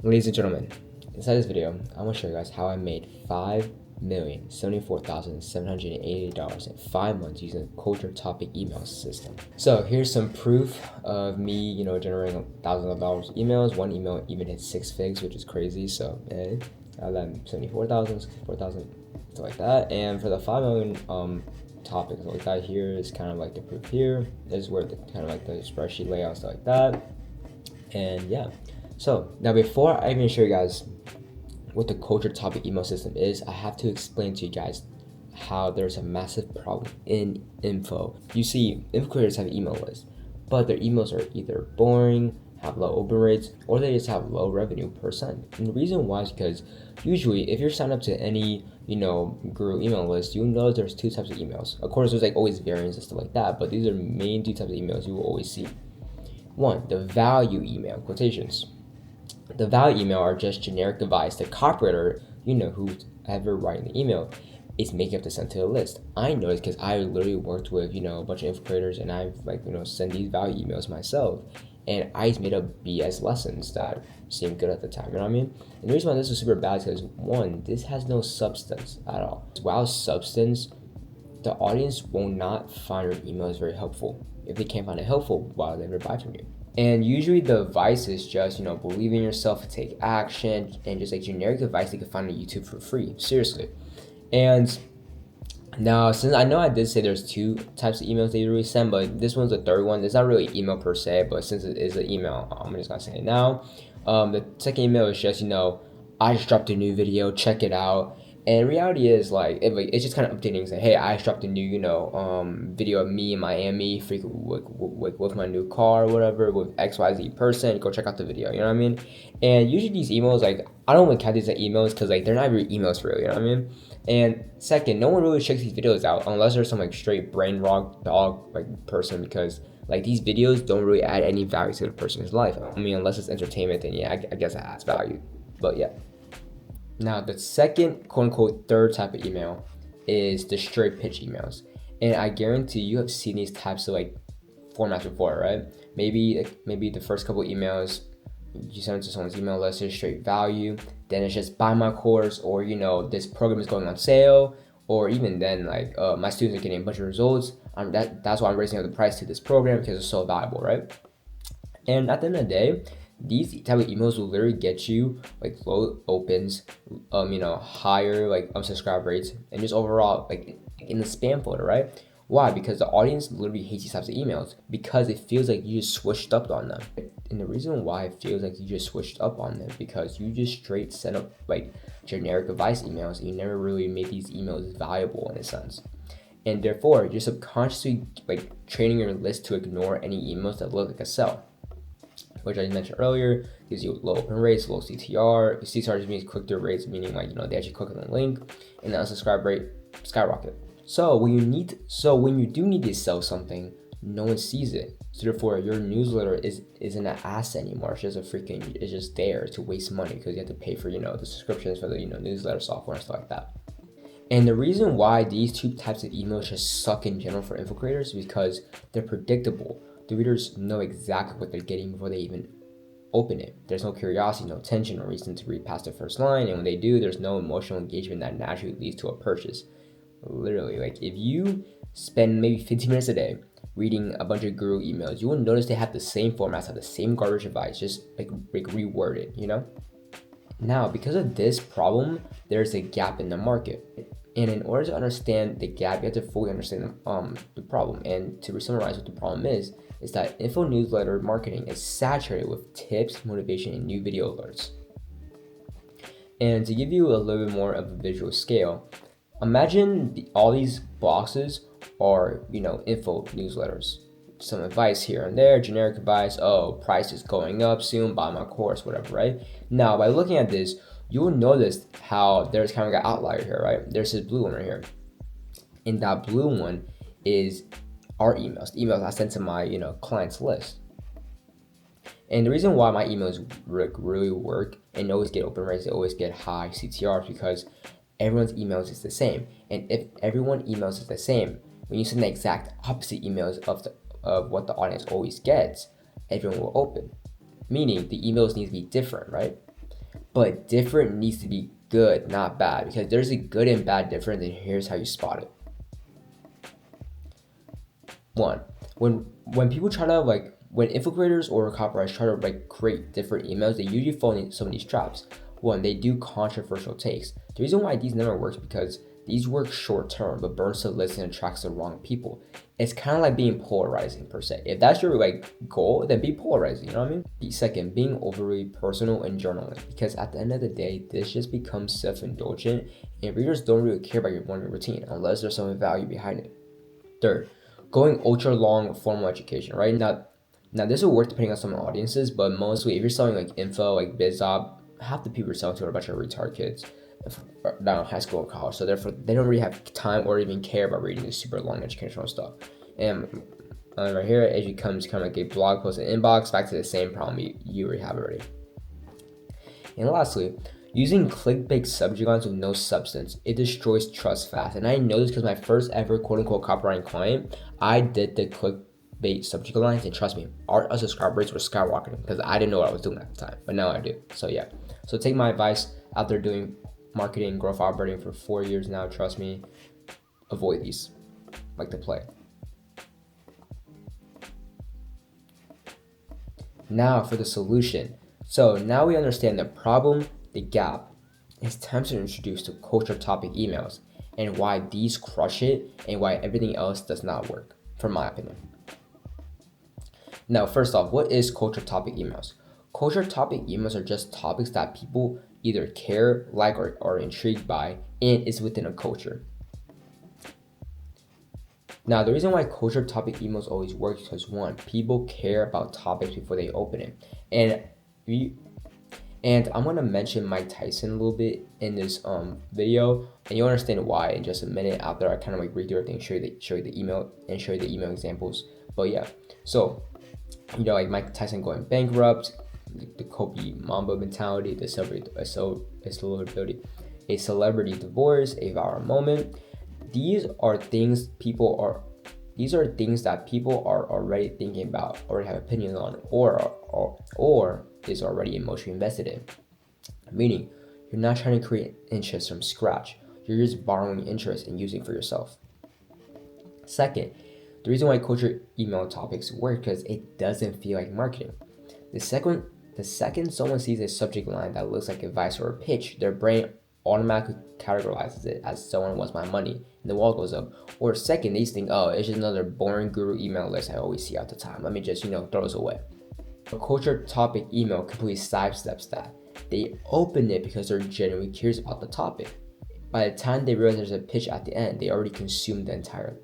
Ladies and gentlemen, inside this video, I'm going to show you guys how I made $5,074,788 in 5 months using the Culture Topic email system. So here's some proof of me, generating thousands of dollars emails. One email even hit 6 figs, which is crazy. So I led 74,000, 64,000, stuff like that. And for the 5 million topics like that, here is kind of like the proof here. This is where the kind of like the spreadsheet layout, stuff like that. And yeah. So now before I even show you guys what the Culture Topic email system is, I have to explain to you guys how there's a massive problem in info. You see, info creators have email lists, but their emails are either boring, have low open rates, or they just have low revenue per send. And the reason why is because usually if you're signed up to any guru email list, you'll know there's 2 types of emails. Of course, there's like always variants and stuff like that, but these are main 2 types of emails you will always see. One, the value email, quotations. The value email are just generic advice. The copywriter, who's ever writing the email, is making up to send to the list. I know this because I literally worked with, a bunch of info creators, and I've sent these value emails myself. And I just made up BS lessons that seemed good at the time, you know what I mean? And the reason why this is super bad is because, one, this has no substance at all. Without substance, the audience will not find your emails very helpful. If they can't find it helpful, why would they ever buy from you? And usually the advice is just, believe in yourself, take action, and just like generic advice you can find on YouTube for free, seriously. And now, since I know I did say there's 2 types of emails they usually send, but this one's the 3rd one. It's not really email per se, but since it is an email, I'm just gonna say it now. The second email is just, I just dropped a new video, check it out. And reality is it's just kind of updating, say, hey, I just dropped a new, video of me in Miami, with my new car or whatever, with XYZ person. Go check out the video, you know what I mean? And usually these emails, I don't really count these as emails because they're not really emails for real, you know what I mean? And second, no one really checks these videos out unless there's some straight brain rot dog person, because these videos don't really add any value to the person's life. I mean, unless it's entertainment, then yeah, I guess it adds value. But yeah. Now, the second, quote-unquote, 3rd type of email is the straight pitch emails. And I guarantee you have seen these types of formats before, right? Maybe the first couple emails, you send it to someone's email list, is straight value. Then it's just buy my course, or, this program is going on sale. Or even then, my students are getting a bunch of results. That's why I'm raising up the price to this program, because it's so valuable, right? And at the end of the day, these type of emails will literally get you low opens, higher unsubscribe rates, and just overall in the spam folder, right? Why? Because the audience literally hates these types of emails because it feels like you just switched up on them. And the reason why it feels like you just switched up on them, because you just straight sent up generic advice emails, and you never really made these emails valuable in a sense. And therefore, you're subconsciously training your list to ignore any emails that look like a sell, which I mentioned earlier, gives you low open rates, low CTR. CTR just means click-through rates, meaning they actually click on the link, and the unsubscribe rate skyrocket. So when you do need to sell something, no one sees it. So therefore, your newsletter isn't an asset anymore. It's just it's just there to waste money because you have to pay for the subscriptions for the newsletter software and stuff like that. And the reason why these 2 types of emails just suck in general for info creators is because they're predictable. The readers know exactly what they're getting before they even open it. There's no curiosity, no tension, or reason to read past the first line. And when they do, there's no emotional engagement that naturally leads to a purchase. Literally, if you spend maybe 15 minutes a day reading a bunch of guru emails, you will notice they have the same formats, have the same garbage advice, just reworded, Now, because of this problem, there's a gap in the market. And in order to understand the gap, you have to fully understand the problem. And to summarize what the problem is that info newsletter marketing is saturated with tips, motivation, and new video alerts. And to give you a little bit more of a visual scale, imagine all these boxes are, info newsletters. Some advice here and there, generic advice, price is going up soon, buy my course, whatever, right? Now, by looking at this, you will notice how there's kind of an outlier here, right? There's this blue one right here. And that blue one is our emails, the emails I sent to my, clients list. And the reason why my emails really work and always get open rates, they always get high CTRs, because everyone's emails is the same. And if everyone emails is the same, when you send the exact opposite emails of what the audience always gets, everyone will open. Meaning the emails need to be different, right? But different needs to be good, not bad, because there's a good and bad difference, and here's how you spot it. One, when people try to when infiltrators or copywriters try to create different emails, they usually fall into some of these traps. One, they do controversial takes. The reason why these never works because these work short term, but burns the list and attracts the wrong people. It's kind of like being polarizing per se. If that's your goal, then be polarizing. You know what I mean? The second, being overly personal and journaling, because at the end of the day, this just becomes self-indulgent, and readers don't really care about your morning routine unless there's some value behind it. Third, going ultra long formal education. Right now, this will work depending on some audiences, but mostly if you're selling info, BizOp, half the people you're selling to are a bunch of retard kids down in high school or college, so therefore they don't really have time or even care about reading this super long educational stuff. And right here, it becomes kind of like a blog post and inbox, back to the same problem you already have already. And lastly, using clickbait subject lines with no substance, it destroys trust fast. And I know this because my first ever quote-unquote copywriting client, I did the clickbait subject lines, and trust me, our subscriber rates were skyrocketing because I didn't know what I was doing at the time, but now I do. So yeah, so take my advice out there doing marketing, growth operating for 4 years now. Trust me, avoid these like the plague. Now for the solution. So now we understand the problem, the gap. It's time to introduce the culture topic emails and why these crush it and why everything else does not work, from my opinion. Now, first off, what is culture topic emails? Culture topic emails are just topics that people either care, like, or are intrigued by, and is within a culture. Now, the reason why culture topic emails always work is because one, people care about topics before they open it. And I'm gonna mention Mike Tyson a little bit in this video, and you'll understand why in just a minute after I kind of read through everything, show you the email, and show you the email examples. But yeah, so Mike Tyson going bankrupt, the Kobe Mamba mentality, the celebrity divorce, a viral moment. These are things that people are already thinking about, already have opinions on, or is already emotionally invested in. Meaning, you're not trying to create interest from scratch. You're just borrowing interest and using for yourself. Second, the reason why culture email topics work because it doesn't feel like marketing. The second someone sees a subject line that looks like advice or a pitch, their brain automatically categorizes it as someone wants my money, and the wall goes up. Or second, they just think, oh, it's just another boring guru email list I always see all the time. Let me just, throw this away. A culture topic email completely sidesteps that. They open it because they're genuinely curious about the topic. By the time they realize there's a pitch at the end, they already consumed the entire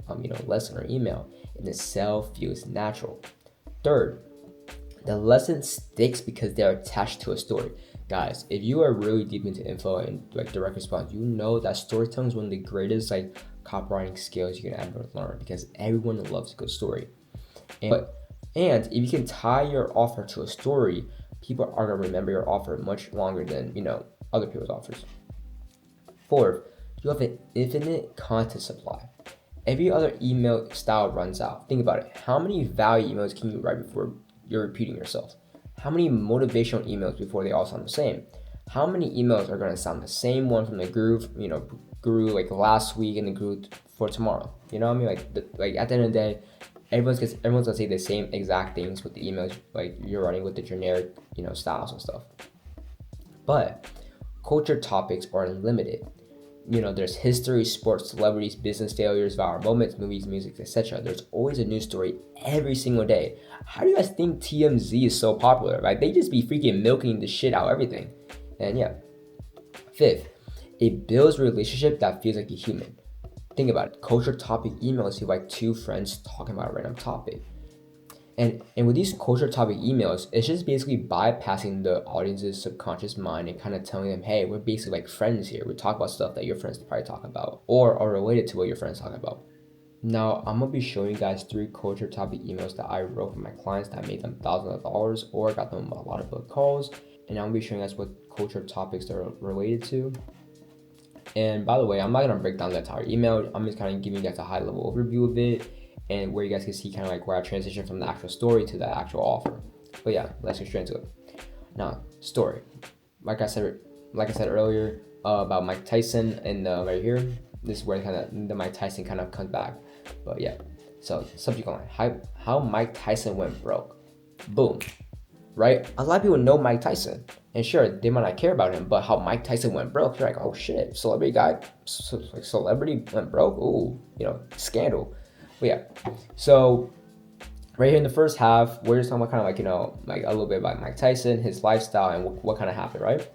lesson or email, and the sell feels natural. Third, the lesson sticks because they're attached to a story. Guys, if you are really deep into info and direct response, you know that storytelling is one of the greatest copywriting skills you can ever learn, because everyone loves a good story. And if you can tie your offer to a story, people are gonna remember your offer much longer than other people's offers. Fourth, you have an infinite content supply. Every other email style runs out. Think about it. How many value emails can you write before you're repeating yourself? How many motivational emails before they all sound the same? How many emails are gonna sound the same one from the guru, guru last week and the guru for tomorrow? You know what I mean? At the end of the day, everyone's gonna say the same exact things with the emails you're running with the generic styles and stuff. But culture topics are unlimited. There's history, sports, celebrities, business failures, viral moments, movies, music, etc. There's always a news story every single day. How do you guys think TMZ is so popular? They just be freaking milking the shit out of everything. And yeah. Fifth, it builds a relationship that feels like a human. Think about it. Culture topic emails feel like two friends talking about a random topic. And with these culture topic emails, it's just basically bypassing the audience's subconscious mind and kind of telling them, hey, we're basically friends here. We talk about stuff that your friends probably talk about or are related to what your friends talk about. Now, I'm going to be showing you guys 3 culture topic emails that I wrote for my clients that made them thousands of dollars or got them a lot of book calls. And I'm going to be showing you guys what culture topics they're related to. And by the way, I'm not going to break down the entire email. I'm just kind of giving you guys a high level overview of it, and where you guys can see kind of where I transition from the actual story to the actual offer. But yeah, let's get straight into it. Now, story. like I said earlier about Mike Tyson, and right here, this is where kind of the Mike Tyson kind of comes back. But yeah, so subject line: how Mike Tyson went broke. Boom. Right? A lot of people know Mike Tyson, and sure, they might not care about him, but how Mike Tyson went broke, you're like, oh shit, celebrity went broke. Ooh, scandal. But yeah, so right here in the first half, we're just talking about kind of like a little bit about Mike Tyson, his lifestyle, and what kind of happened, right?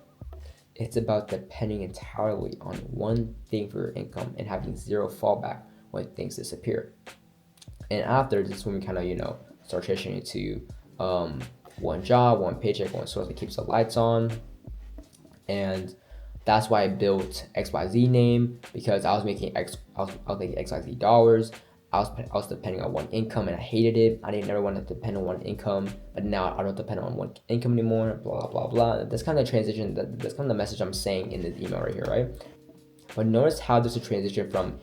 It's about depending entirely on one thing for your income and having zero fallback when things disappear. And after this, when we kind of start transitioning to one job, one paycheck, one source that keeps the lights on. And that's why I built XYZ name, because I was making XYZ dollars. I was depending on one income, and I hated it. I didn't ever want to depend on one income, but now I don't depend on one income anymore. Blah blah blah. That's kind of the transition. That's kind of the message I'm saying in this email right here, right? But notice how there's a transition from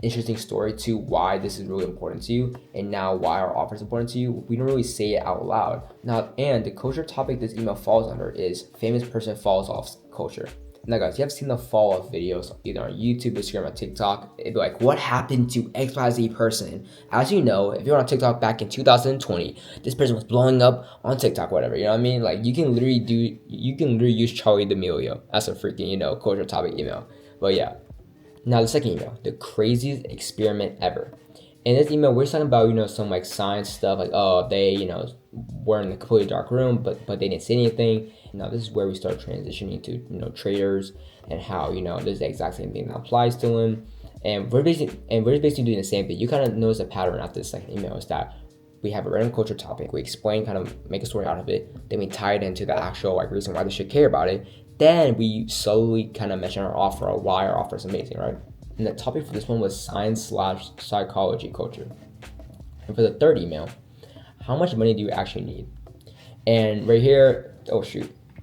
interesting story to why this is really important to you, and now why our offer is important to you. We don't really say it out loud. Now, and the culture topic this email falls under is famous person falls off culture. Now guys, you have seen the fall off videos either on YouTube, Instagram, or TikTok. It'd be like, what happened to XYZ person? As you know, if you're on TikTok back in 2020, this person was blowing up on TikTok, whatever, you know what I mean? Like you can literally use Charli D'Amelio as a freaking, culture topic email. But yeah. Now the second email, the craziest experiment ever. In this email, we're talking about, some like science stuff, like, oh, they, were in a completely dark room, but they didn't say anything. Now this is where we start transitioning to, traders, and how, this is the exact same thing that applies to them. And we're basically doing the same thing. You kind of notice a pattern after the second email is that we have a random culture topic, we explain, kind of make a story out of it, then we tie it into the actual reason why they should care about it. Then we slowly kind of mention our offer, or why our offer is amazing, right? And the topic for this one was science/psychology culture. And for the third email, how much money do you actually need? And right here,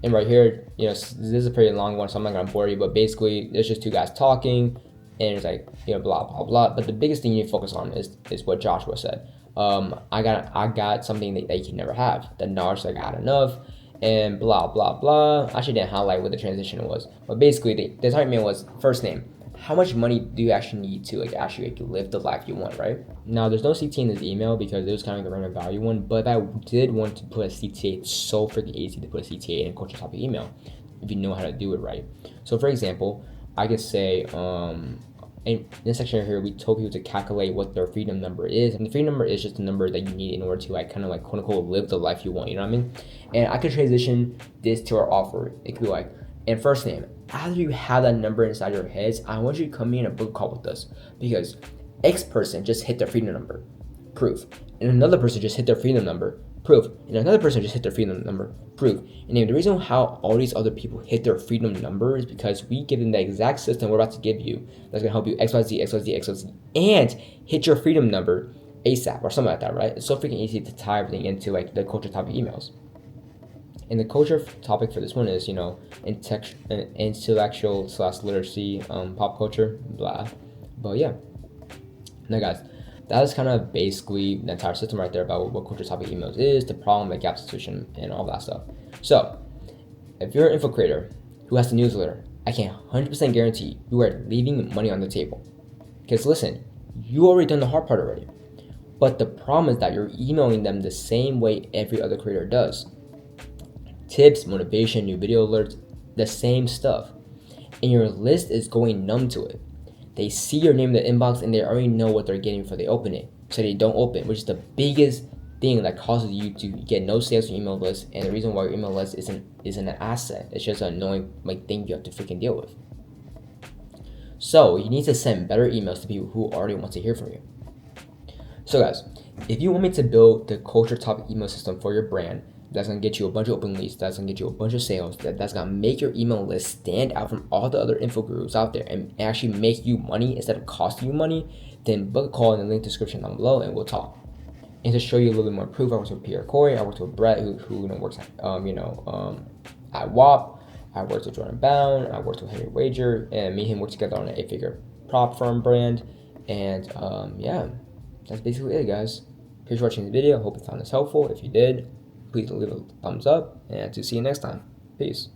and right here, this is a pretty long one, so I'm not gonna bore you, but basically, there's just two guys talking, and it's like, blah, blah, blah. But the biggest thing you need to focus on is what Joshua said. I got something that you can never have, the knowledge that I got enough, and blah, blah, blah. I actually didn't highlight what the transition was, but basically the entire email was first name. How much money do you actually need to actually live the life you want, right? Now, there's no CTA in this email because it was kind of the random value one, but if I did want to put a CTA, it's so freaking easy to put a CTA in a culture topic email if you know how to do it right. So for example, I could say, in this section here, we told people to calculate what their freedom number is, and the freedom number is just the number that you need in order to kind of quote unquote live the life you want, you know what I mean? And I could transition this to our offer. It could be like, and first name, after you have that number inside your heads, I want you to come in a book call with us, because X person just hit their freedom number, proof, and another person just hit their freedom number, proof, and another person just hit their freedom number, proof. And then the reason how all these other people hit their freedom number is because we give them the exact system we're about to give you that's gonna help you XYZ, and hit your freedom number ASAP or something like that, right? It's so freaking easy to tie everything into the culture topic emails. And the culture topic for this one is, intellectual/literacy, pop culture, blah. But yeah. Now guys, that is kind of basically the entire system right there about what culture topic emails is, the problem, the gap solution, and all that stuff. So, if you're an info creator who has a newsletter, I can 100% guarantee you are leaving money on the table. Because listen, you already done the hard part already. But the problem is that you're emailing them the same way every other creator does. Tips, motivation, new video alerts, the same stuff. And your list is going numb to it. They see your name in the inbox and they already know what they're getting before they open it. So they don't open, which is the biggest thing that causes you to get no sales on your email list. And the reason why your email list isn't an asset. It's just an annoying thing you have to freaking deal with. So you need to send better emails to people who already want to hear from you. So guys, if you want me to build the culture topic email system for your brand, that's gonna get you a bunch of open leads, that's gonna get you a bunch of sales, that's gonna make your email list stand out from all the other info gurus out there and actually make you money instead of costing you money, then book a call in the link description down below and we'll talk. And to show you a little bit more proof, I worked with Pierre Corey, I worked with Brett who works at WAP, I worked with Jordan Bound, I worked with Henry Wager, and me and him worked together on an 8-figure prop firm brand. And yeah, that's basically it, guys. Thanks for watching the video. Hope you found this helpful. If you did, please leave a thumbs up, and to see you next time. Peace.